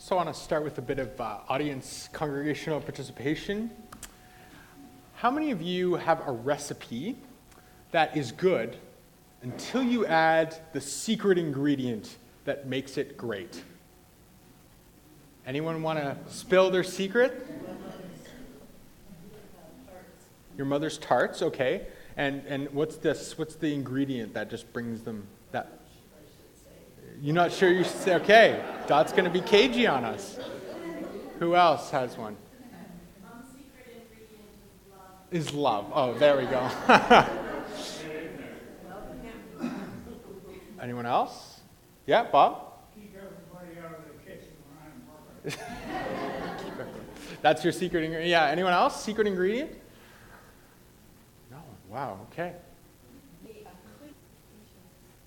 So I want to start with a bit of audience congregational participation. How many of you have a recipe that is good until you add the secret ingredient that makes it great? Anyone want to spill their secret? Your mother's tarts, okay. And what's this? What's the ingredient that just brings them that? You're not sure you should say, okay, Dot's going to be cagey on us. Who else has one? Secret ingredient Is love. Oh, there we go. Anyone else? Yeah, Bob? Keep everybody out of the kitchen when I'm working. That's your secret ingredient? Yeah, anyone else? Secret ingredient? No. Wow, okay.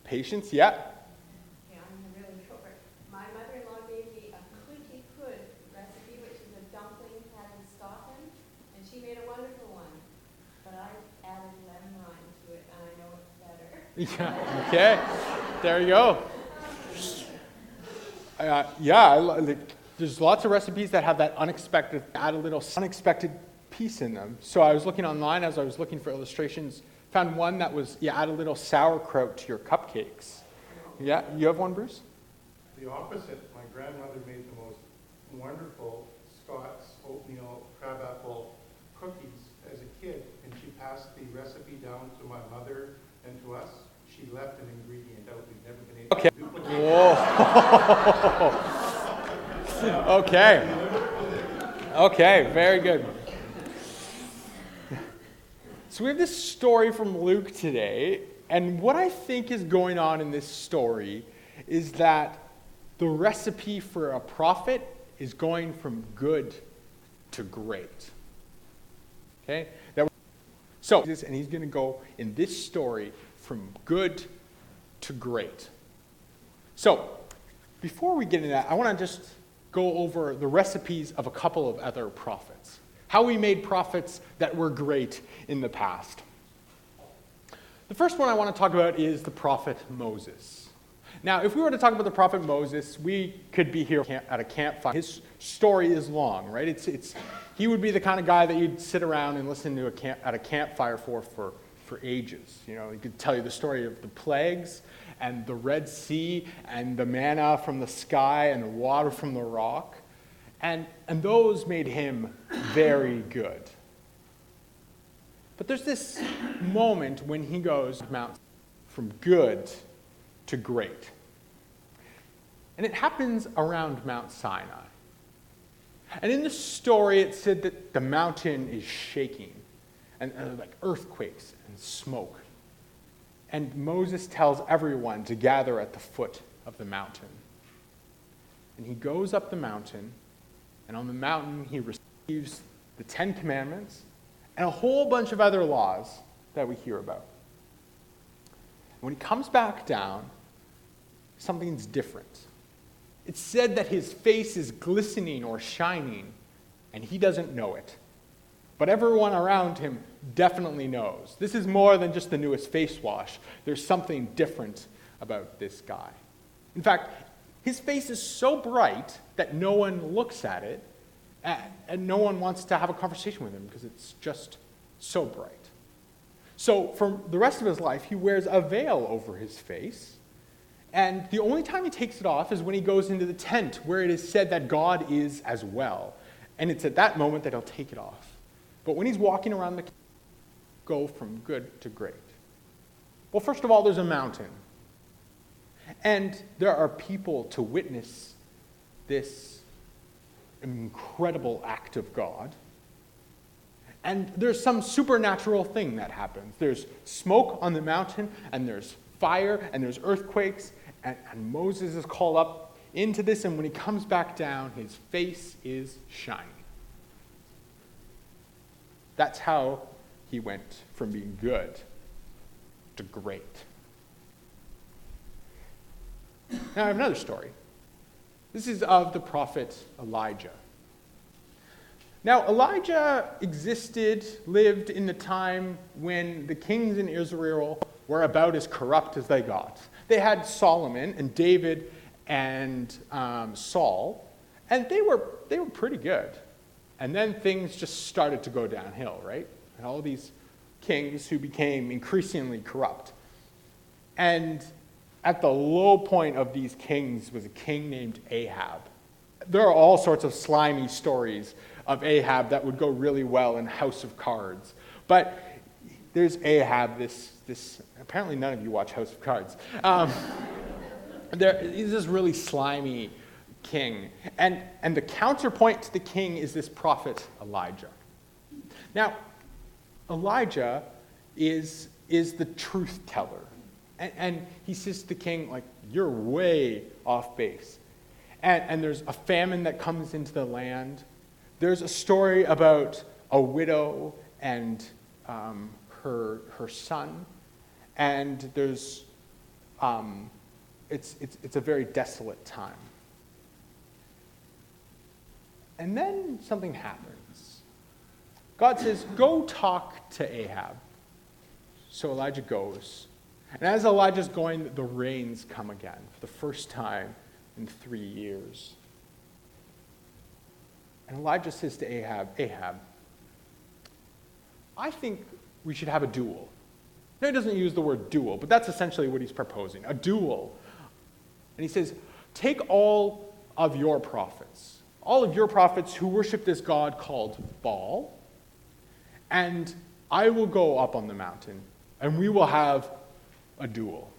Patience, yeah. Yeah, I'm really short. My mother-in-law gave me a cookie could recipe, which is a dumpling having stock in, and she made a wonderful one. But I added lemon rind to it, and I know it's better. Yeah, okay. There you go. There's lots of recipes that have that unexpected, add a little unexpected piece in them. So I was looking online as I was looking for illustrations, found one that was, add a little sauerkraut to your cupcakes. Yeah, you have one, Bruce? The opposite. My grandmother made the most wonderful Scots oatmeal crabapple cookies as a kid, and she passed the recipe down to my mother and to us. She left an ingredient out we've never been able to duplicate. Whoa. Okay, very good. So we have this story from Luke today, and what I think is going on in this story is that the recipe for a prophet is going from good to great. Okay? And he's going to go in this story from good to great. So, before we get into that, I want to just go over the recipes of a couple of other prophets. How we made prophets that were great in the past. The first one I want to talk about is the prophet Moses. Now, if we were to talk about the prophet Moses, we could be here at a campfire. His story is long, right? He would be the kind of guy that you'd sit around and listen to at a campfire for ages. You know, he could tell you the story of the plagues and the Red Sea and the manna from the sky and the water from the rock. And those made him very good. But there's this moment when he goes from good to great. And it happens around Mount Sinai. And in the story, it said that the mountain is shaking, and like earthquakes and smoke. And Moses tells everyone to gather at the foot of the mountain. And he goes up the mountain, and on the mountain he receives the 10 Commandments and a whole bunch of other laws that we hear about. When he comes back down, something's different. It's said that his face is glistening or shining, and he doesn't know it. But everyone around him definitely knows. This is more than just the newest face wash. There's something different about this guy. In fact, his face is so bright that no one looks at it, and no one wants to have a conversation with him because it's just so bright. So for the rest of his life, he wears a veil over his face, and the only time he takes it off is when he goes into the tent where it is said that God is as well. And it's at that moment that he'll take it off. But when he's walking around the camp, go from good to great. Well, first of all, there's a mountain. And there are people to witness this incredible act of God. And there's some supernatural thing that happens. There's smoke on the mountain, and there's fire, and there's earthquakes, and Moses is called up into this, and when he comes back down, his face is shining. That's how he went from being good to great. Now I have another story. This is of the prophet Elijah. Now Elijah lived in the time when the kings in Israel were about as corrupt as they got. They had Solomon and David and Saul, And they were pretty good. And then things just started to go downhill, right? And all these kings who became increasingly corrupt. And at the low point of these kings was a king named Ahab. There are all sorts of slimy stories of Ahab that would go really well in House of Cards. But there's Ahab, this apparently none of you watch House of Cards. He's this really slimy king. And the counterpoint to the king is this prophet Elijah. Now, Elijah is the truth teller. And he says to the king, like, you're way off base. And there's a famine that comes into the land. There's a story about a widow and her son. And there's it's a very desolate time. And then something happens. God says, go talk to Ahab. So Elijah goes. And as Elijah's going, the rains come again for the first time in 3 years. And Elijah says to Ahab, I think we should have a duel. Now, he doesn't use the word duel, but that's essentially what he's proposing, a duel. And he says, take all of your prophets who worship this god called Baal, and I will go up on the mountain, and we will have a duel.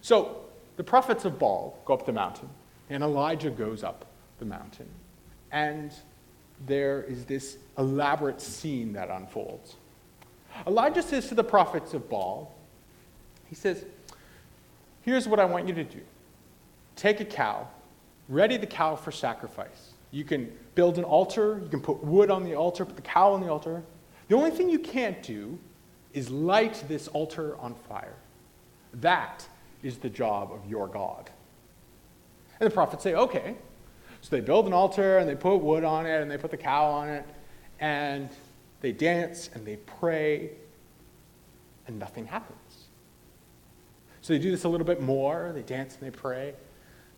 So the prophets of Baal go up the mountain, and Elijah goes up the mountain. And there is this elaborate scene that unfolds. Elijah says to the prophets of Baal, he says, here's what I want you to do. Take a cow, ready the cow for sacrifice. You can build an altar, you can put wood on the altar, put the cow on the altar. The only thing you can't do is light this altar on fire. That is the job of your God. And the prophets say, okay. So they build an altar, and they put wood on it, and they put the cow on it, and they dance, and they pray, and nothing happens. So they do this a little bit more. They dance and they pray.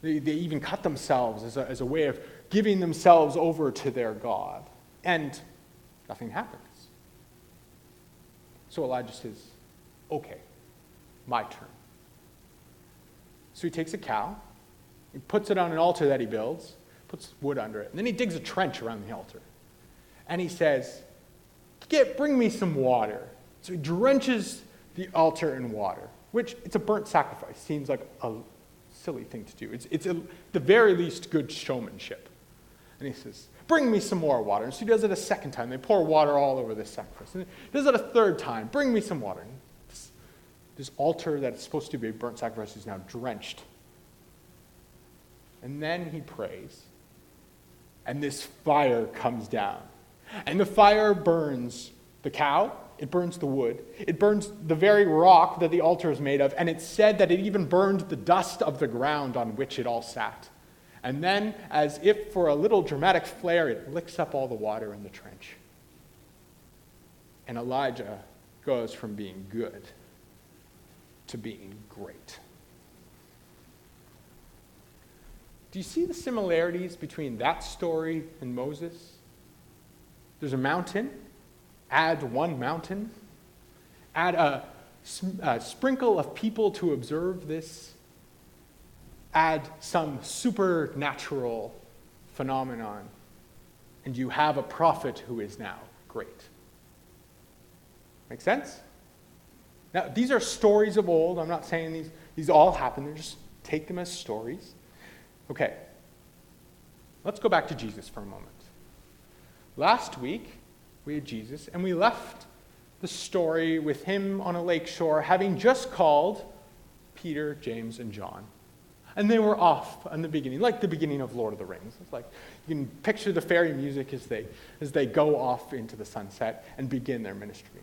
They even cut themselves as a way of giving themselves over to their God. And nothing happens. So Elijah says, okay, my turn. So he takes a cow, he puts it on an altar that he builds, puts wood under it, and then he digs a trench around the altar. And he says, bring me some water. So he drenches the altar in water, which it's a burnt sacrifice. Seems like a silly thing to do. It's at the very least good showmanship. And he says, bring me some more water. And so he does it a second time. They pour water all over this sacrifice. And he does it a third time. Bring me some water. And this altar that is supposed to be a burnt sacrifice is now drenched. And then he prays. And this fire comes down. And the fire burns the cow. It burns the wood. It burns the very rock that the altar is made of. And it's said that it even burned the dust of the ground on which it all sat. And then, as if for a little dramatic flair, it licks up all the water in the trench. And Elijah goes from being good to being great. Do you see the similarities between that story and Moses? There's a mountain. Add one mountain. Add a sprinkle of people to observe this. Add some supernatural phenomenon, and you have a prophet who is now great. Make sense? Now, these are stories of old. I'm not saying these all happened. Just take them as stories. Okay. Let's go back to Jesus for a moment. Last week, we had Jesus, and we left the story with him on a lake shore, having just called Peter, James, and John. And they were off in the beginning, like the beginning of Lord of the Rings. It's like you can picture the fairy music as they go off into the sunset and begin their ministry.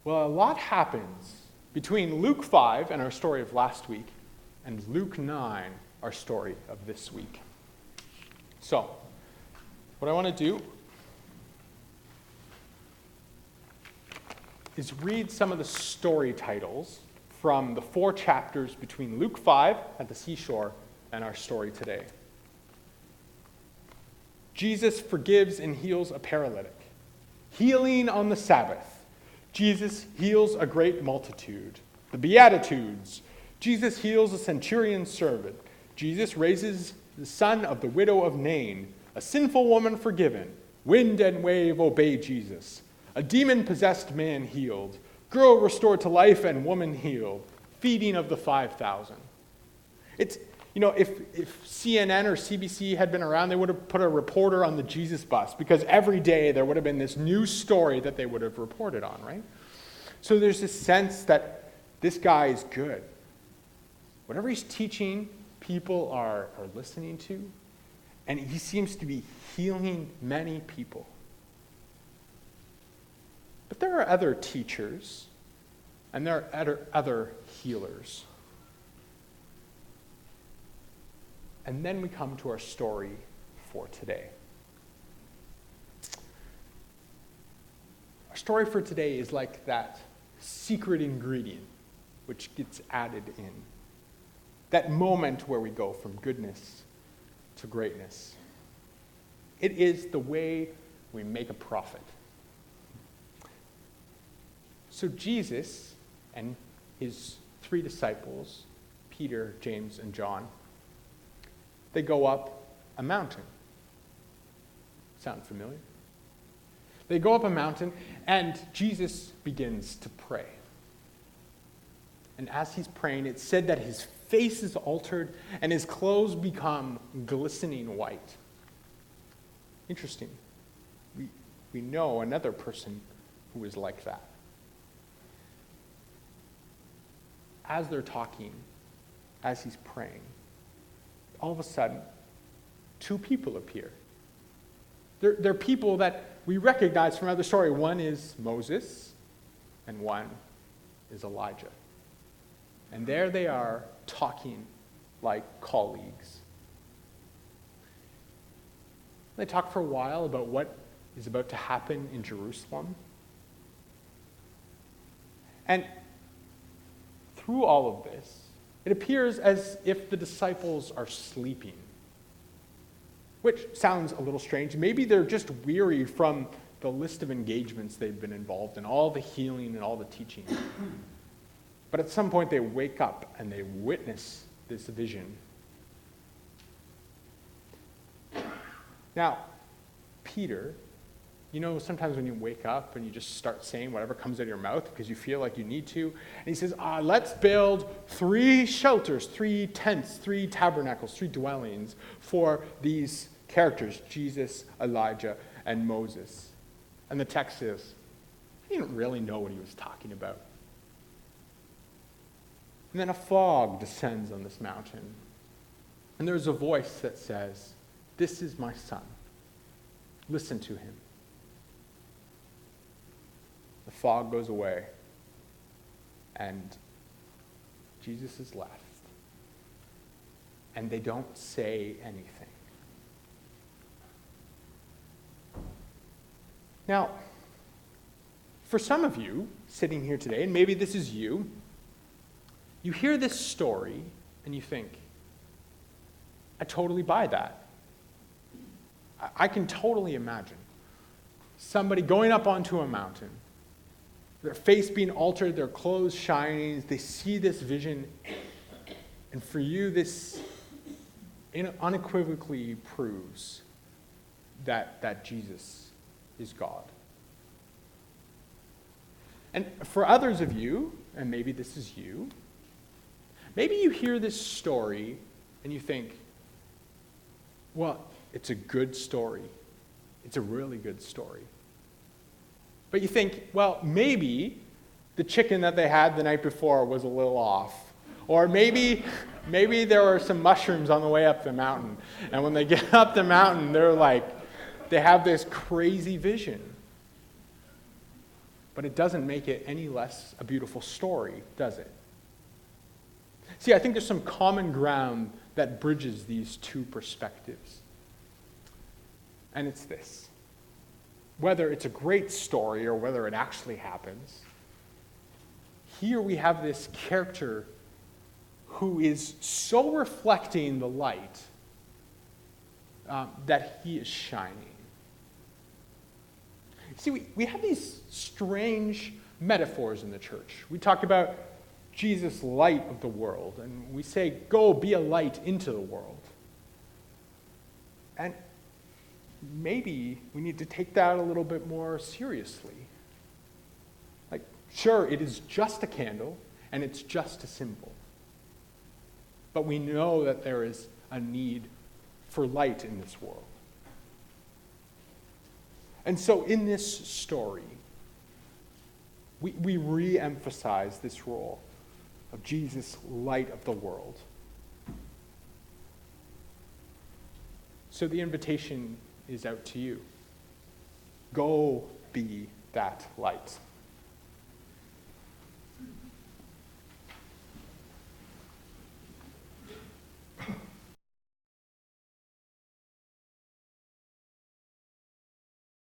Well, a lot happens between Luke 5 and our story of last week and Luke 9, our story of this week. So, what I want to do is read some of the story titles from the 4 chapters between Luke 5 at the seashore and our story today. Jesus forgives and heals a paralytic. Healing on the Sabbath. Jesus heals a great multitude. The Beatitudes. Jesus heals a centurion's servant. Jesus raises the son of the widow of Nain. A sinful woman forgiven. Wind and wave obey Jesus. A demon-possessed man healed. Girl restored to life and woman healed. Feeding of the 5,000. It's, if CNN or CBC had been around, they would have put a reporter on the Jesus bus, because every day there would have been this new story that they would have reported on, right? So there's this sense that this guy is good. Whatever he's teaching, people are listening to, and he seems to be healing many people. But there are other teachers, and there are other healers. And then we come to our story for today. Our story for today is like that secret ingredient which gets added in. That moment where we go from goodness to greatness. It is the way we make a profit. So Jesus and his 3 disciples, Peter, James, and John, they go up a mountain. Sound familiar? They go up a mountain, and Jesus begins to pray. And as he's praying, it's said that his face is altered and his clothes become glistening white. Interesting. We know another person who is like that. As they're talking, as he's praying, all of a sudden, 2 people appear. They're people that we recognize from other story. One is Moses, and one is Elijah. And there they are, talking like colleagues. They talk for a while about what is about to happen in Jerusalem. And through all of this, it appears as if the disciples are sleeping, which sounds a little strange. Maybe they're just weary from the list of engagements they've been involved in, all the healing and all the teaching. But at some point they wake up and they witness this vision. Now, Peter, sometimes when you wake up and you just start saying whatever comes out of your mouth because you feel like you need to. And he says, let's build 3 shelters, 3 tents, 3 tabernacles, 3 dwellings for these characters, Jesus, Elijah, and Moses. And the text says, he didn't really know what he was talking about. And then a fog descends on this mountain. And there's a voice that says, "This is my son. Listen to him." The fog goes away, and Jesus is left. And they don't say anything. Now, for some of you sitting here today, and maybe this is you, you hear this story and you think, I totally buy that. I can totally imagine somebody going up onto a mountain, their face being altered, their clothes shining, they see this vision, and for you this unequivocally proves that Jesus is God. And for others of you, and maybe this is you, maybe you hear this story and you think, well, it's a good story. It's a really good story. But you think, well, maybe the chicken that they had the night before was a little off. Or maybe there were some mushrooms on the way up the mountain. And when they get up the mountain, they have this crazy vision. But it doesn't make it any less a beautiful story, does it? See, I think there's some common ground that bridges these 2 perspectives. And it's this. Whether it's a great story or whether it actually happens, here we have this character who is so reflecting the light that he is shining. See, we have these strange metaphors in the church. We talk about Jesus, light of the world, and we say, go be a light into the world. And maybe we need to take that a little bit more seriously. Like, sure, it is just a candle, and it's just a symbol. But we know that there is a need for light in this world. And so in this story, we re-emphasize this role of Jesus, light of the world. So the invitation is out to you. Go be that light.